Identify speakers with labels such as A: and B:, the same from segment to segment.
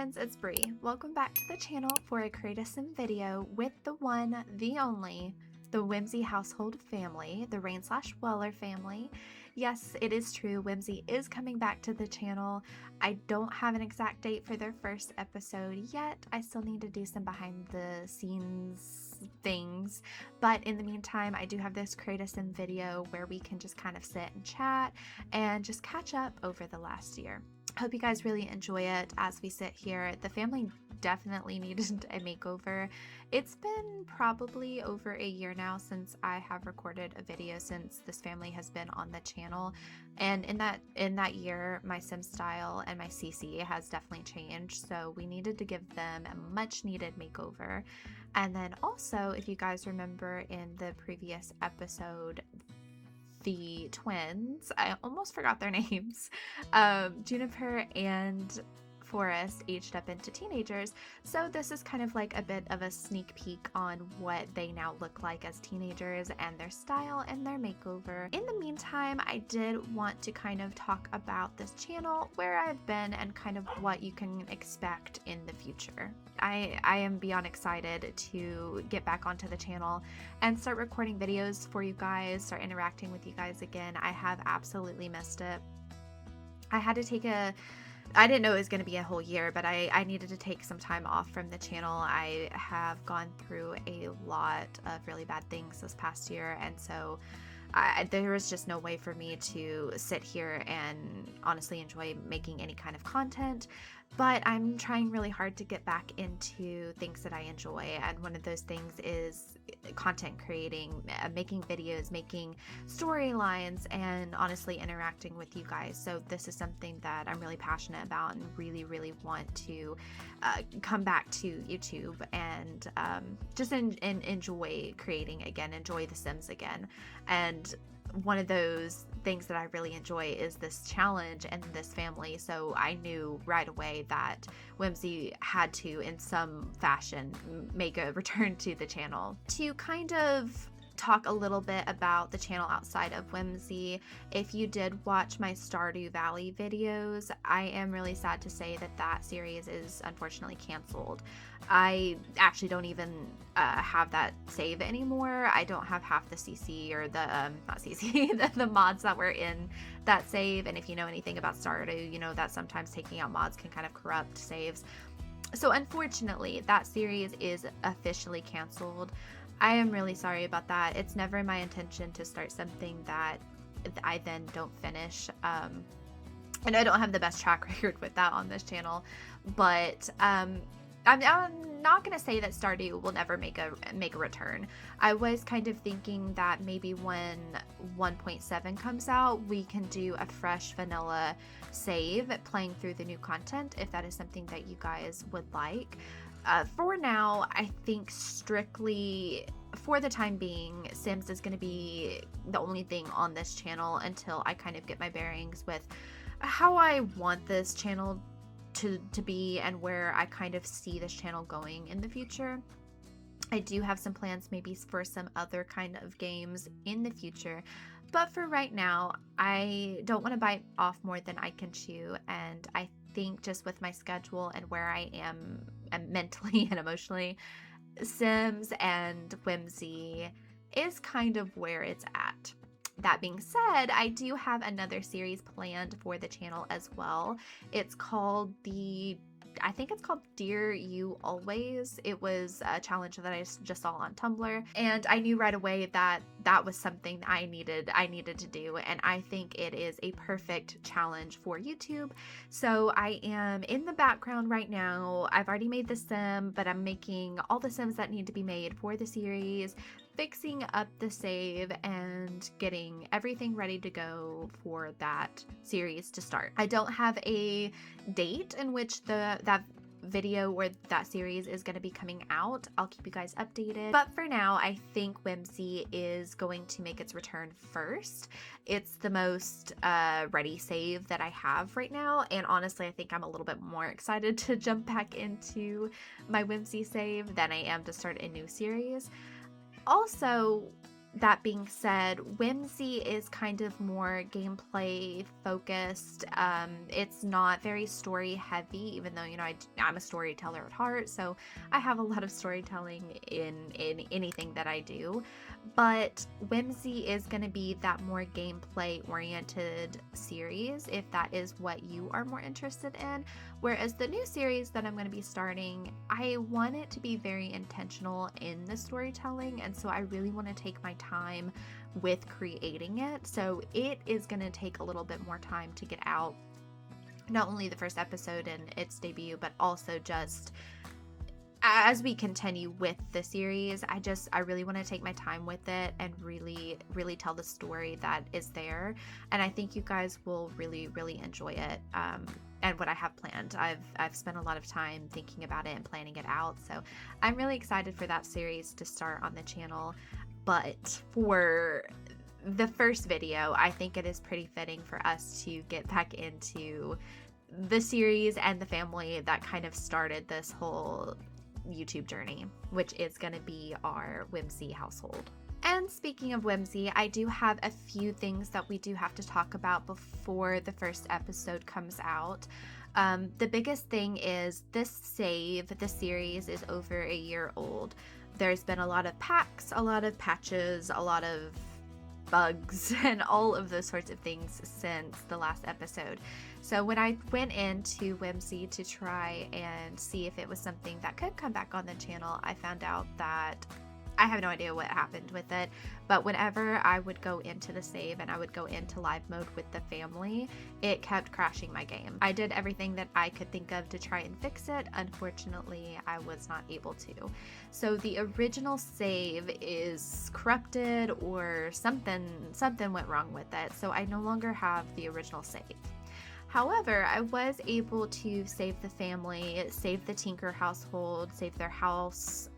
A: friends, it's Bree. Welcome back to the channel for a Create a Sim video with the one, the only, the Whimsy household family, the Rain/Weller family. Yes, it is true, Whimsy is coming back to the channel. I don't have an exact date for their first episode yet. I still need to do some behind the scenes things, but in the meantime, I do have this Create a Sim video where we can just kind of sit and chat and just catch up over the last year. Hope you guys really enjoy it as we sit here. The family definitely needed a makeover. It's been probably over a year now since I have recorded a video since this family has been on the channel, and in that year my sim style and my CC has definitely changed, so we needed to give them a much needed makeover. And then also, if you guys remember in the previous episode, the twins, I almost forgot their names, Juniper and Forest aged up into teenagers, so this is kind of like a bit of a sneak peek on what they now look like as teenagers and their style and their makeover. In the meantime, I did want to kind of talk about this channel, where I've been, and kind of what you can expect in the future. I am beyond excited to get back onto the channel and start recording videos for you guys, start interacting with you guys again. I have absolutely missed it. I didn't know it was going to be a whole year, but I needed to take some time off from the channel. I have gone through a lot of really bad things this past year, and so there was just no way for me to sit here and honestly enjoy making any kind of content. But I'm trying really hard to get back into things that I enjoy, and one of those things is content creating, making videos, making storylines, and honestly interacting with you guys. So this is something that I'm really passionate about and really want to come back to YouTube and just enjoy creating again, enjoy The Sims again. And one of those things that I really enjoy is this challenge and this family, so I knew right away that Whimsy had to, in some fashion, make a return to the channel. To kind of talk a little bit about the channel outside of Whimsy, if you did watch my Stardew Valley videos, I am really sad to say that series is unfortunately canceled. I actually don't even have that save anymore. I don't have half the CC or the not CC the mods that were in that save, and if you know anything about Stardew, you know that sometimes taking out mods can kind of corrupt saves. So unfortunately, that series is officially canceled. I am really sorry about that. It's never my intention to start something that I then don't finish. And I don't have the best track record with that on this channel, but I'm not gonna say that Stardew will never make a return. I was kind of thinking that maybe when 1.7 comes out, we can do a fresh vanilla save playing through the new content, if that is something that you guys would like. For now, I think strictly for the time being, Sims is going to be the only thing on this channel until I kind of get my bearings with how I want this channel to be and where I kind of see this channel going in the future. I do have some plans maybe for some other kind of games in the future, but for right now, I don't want to bite off more than I can chew, and I think just with my schedule and where I am mentally and emotionally, Sims and Whimsy is kind of where it's at. That being said, I do have another series planned for the channel as well. It's called I think it's called Dear You Always. It was a challenge that I just saw on Tumblr, and I knew right away that that was something I needed to do, and I think it is a perfect challenge for YouTube. So I am in the background right now. I've already made the sim, but I'm making all the sims that need to be made for the series, fixing up the save, and getting everything ready to go for that series to start. I don't have a date in which that video or that series is going to be coming out. I'll keep you guys updated, but for now I think Whimsy is going to make its return first. It's the most ready save that I have right now, and honestly I think I'm a little bit more excited to jump back into my Whimsy save than I am to start a new series. Also, that being said, Whimsy is kind of more gameplay focused. It's not very story heavy, even though, you know, I'm a storyteller at heart, so I have a lot of storytelling in anything that I do. But Whimsy is going to be that more gameplay oriented series, if that is what you are more interested in. Whereas the new series that I'm going to be starting, I want it to be very intentional in the storytelling, and so I really want to take my time with creating it. So it is going to take a little bit more time to get out, not only the first episode and its debut, but also just as we continue with the series. I really want to take my time with it and really tell the story that is there, and I think you guys will really enjoy it, and what I have planned. I've spent a lot of time thinking about it and planning it out, so I'm really excited for that series to start on the channel. But for the first video, I think it is pretty fitting for us to get back into the series and the family that kind of started this whole YouTube journey, which is going to be our Whimsy household. And speaking of Whimsy, I do have a few things that we do have to talk about before the first episode comes out. The biggest thing is this series is over a year old. There's been a lot of packs, a lot of patches, a lot of bugs, and all of those sorts of things since the last episode. So when I went into Whimsy to try and see if it was something that could come back on the channel, I found out that I have no idea what happened with it, but whenever I would go into the save and I would go into live mode with the family, it kept crashing my game. I did everything that I could think of to try and fix it. Unfortunately, I was not able to. So the original save is corrupted, or something went wrong with it, so I no longer have the original save. However, I was able to save the family, save the Tinker household, save their house,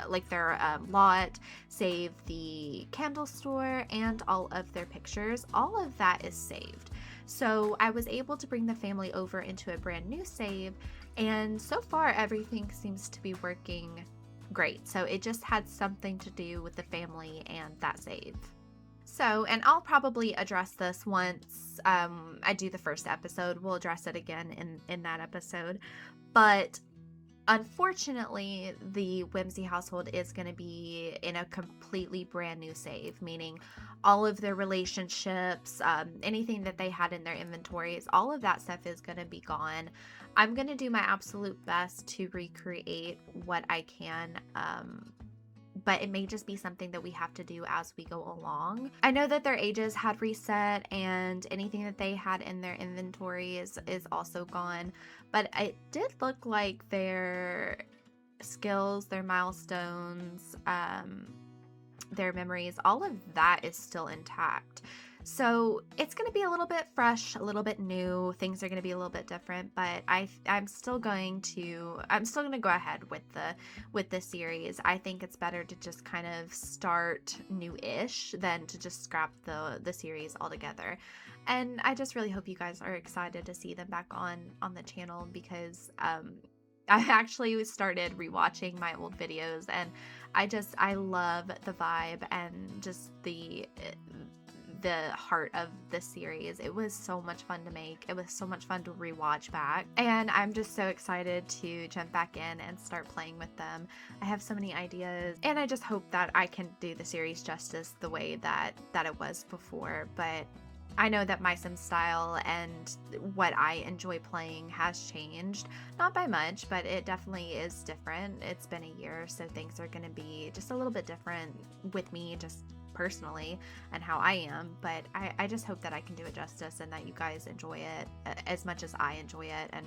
A: like their lot, save the candle store, and all of their pictures. All of that is saved. So I was able to bring the family over into a brand new save, and so far everything seems to be working great. So it just had something to do with the family and that save. So, and I'll probably address this once I do the first episode. We'll address it again in that episode. But unfortunately, the Whimsy household is going to be in a completely brand new save, meaning all of their relationships, anything that they had in their inventories, all of that stuff is going to be gone. I'm going to do my absolute best to recreate what I can, but it may just be something that we have to do as we go along. I know that their ages had reset, and anything that they had in their inventory is also gone, but it did look like their skills, their milestones, their memories, all of that is still intact. So it's going to be a little bit fresh, a little bit new. Things are going to be a little bit different, but I'm still going to go ahead with the series. I think it's better to just kind of start new-ish than to just scrap the series altogether. And I just really hope you guys are excited to see them back on the channel, because I actually started rewatching my old videos, and I love the vibe and just the heart of the series. It was so much fun to make. It was so much fun to rewatch back, and I'm just so excited to jump back in and start playing with them. I have so many ideas, and I just hope that I can do the series justice the way that it was before. But I know that my sim style and what I enjoy playing has changed, not by much, but it definitely is different. It's been a year, so things are going to be just a little bit different with me, just personally, and how I am. But I just hope that I can do it justice and that you guys enjoy it as much as I enjoy it, and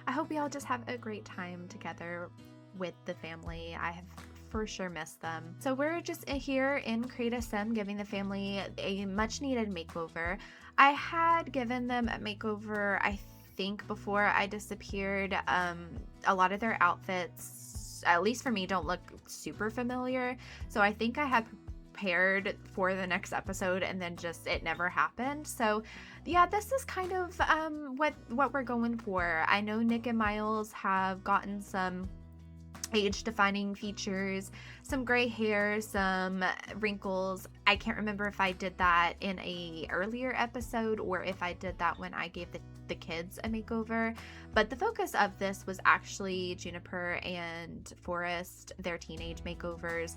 A: I hope we all just have a great time together with the family. I have for sure missed them. So we're just here in Create a Sim giving the family a much needed makeover. I had given them a makeover, I think, before I disappeared. A lot of their outfits, at least for me, don't look super familiar, so I think I had prepared for the next episode and then just it never happened. So yeah, this is kind of what we're going for. I know Nick and Miles have gotten some age-defining features, some gray hair, some wrinkles. I can't remember if I did that in a earlier episode or if I did that when I gave the kids a makeover, but the focus of this was actually Juniper and Forest, their teenage makeovers.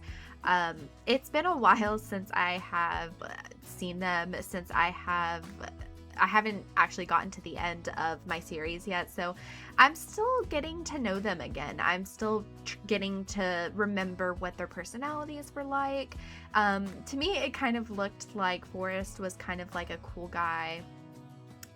A: It's been a while since I have seen them, since I haven't actually gotten to the end of my series yet, so I'm still getting to know them again. I'm still getting to remember what their personalities were like. To me, it kind of looked like Forrest was kind of like a cool guy,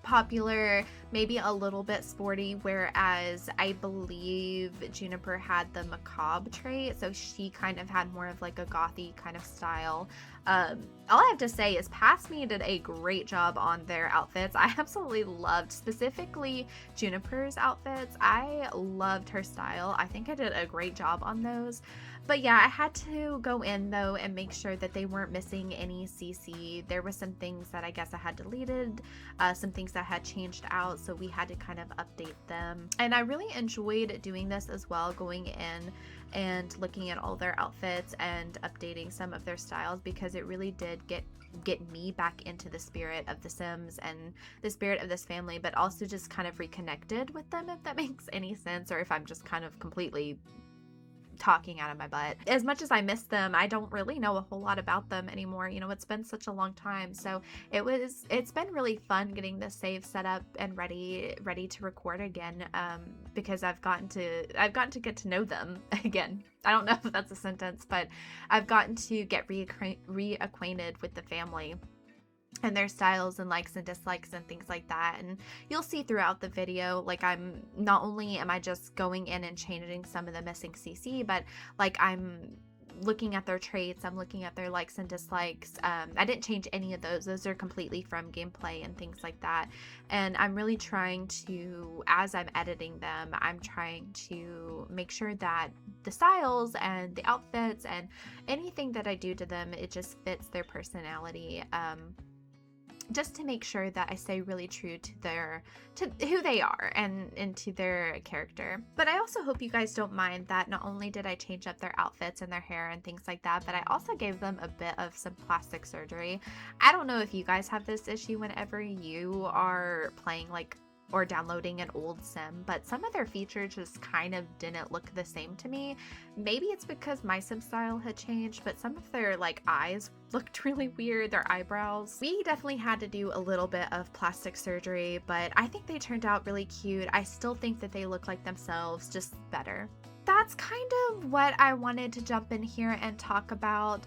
A: popular, maybe a little bit sporty, whereas I believe Juniper had the macabre trait, so she kind of had more of like a gothy kind of style. All I have to say is Past Me did a great job on their outfits. I absolutely loved, specifically Juniper's outfits. I loved her style. I think I did a great job on those. But yeah, I had to go in though and make sure that they weren't missing any CC. There were some things that I guess I had deleted, some things that had changed out, so we had to kind of update them. And I really enjoyed doing this as well, going in and looking at all their outfits and updating some of their styles, because it really did get me back into the spirit of The Sims and the spirit of this family, but also just kind of reconnected with them, if that makes any sense, or if I'm just kind of completely talking out of my butt. As much as I miss them, I don't really know a whole lot about them anymore. You know, it's been such a long time, so it's been really fun getting this save set up and ready to record again, because I've gotten to get to know them again. I don't know if that's a sentence, but I've gotten to get reacquainted with the family and their styles and likes and dislikes and things like that. And you'll see throughout the video, like, I'm not only am I just going in and changing some of the missing CC, but like I'm looking at their traits, I'm looking at their likes and dislikes. I didn't change any of those are completely from gameplay and things like that. And I'm really trying to, as I'm editing them, I'm trying to make sure that the styles and the outfits and anything that I do to them, it just fits their personality, just to make sure that I stay really true to who they are and to their character. But I also hope you guys don't mind that not only did I change up their outfits and their hair and things like that, but I also gave them a bit of some plastic surgery. I don't know if you guys have this issue whenever you are playing like or downloading an old sim, but some of their features just kind of didn't look the same to me. Maybe it's because my sim style had changed, but some of their like eyes looked really weird, their eyebrows. We definitely had to do a little bit of plastic surgery, but I think they turned out really cute. I still think that they look like themselves, just better. That's kind of what I wanted to jump in here and talk about.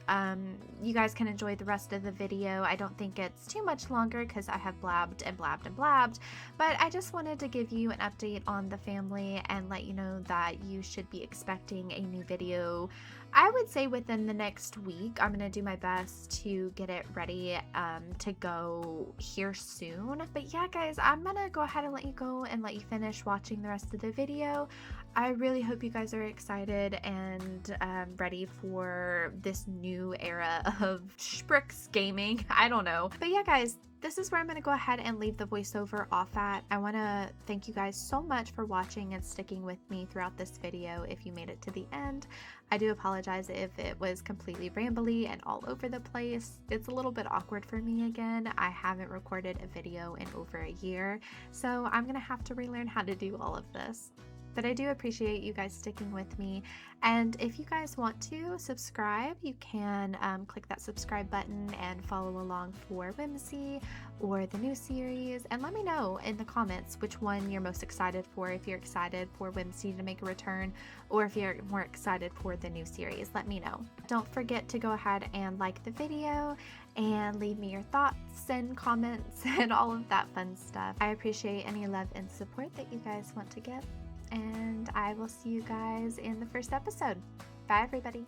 A: You guys can enjoy the rest of the video. I don't think it's too much longer because I have blabbed and blabbed and blabbed, but I just wanted to give you an update on the family and let you know that you should be expecting a new video, I would say within the next week. I'm going to do my best to get it ready to go here soon. But yeah, guys, I'm going to go ahead and let you go and let you finish watching the rest of the video. I really hope you guys are excited and ready for this new era of Shbrixx gaming. I don't know. But yeah, guys, this is where I'm going to go ahead and leave the voiceover off at. I want to thank you guys so much for watching and sticking with me throughout this video if you made it to the end. I do apologize if it was completely rambly and all over the place. It's a little bit awkward for me again. I haven't recorded a video in over a year, so I'm going to have to relearn how to do all of this. But I do appreciate you guys sticking with me, and if you guys want to subscribe, you can click that subscribe button and follow along for Whimsy or the new series, and let me know in the comments which one you're most excited for, if you're excited for Whimsy to make a return or if you're more excited for the new series. Let me know. Don't forget to go ahead and like the video and leave me your thoughts and comments and all of that fun stuff. I appreciate any love and support that you guys want to give. And I will see you guys in the first episode. Bye, everybody.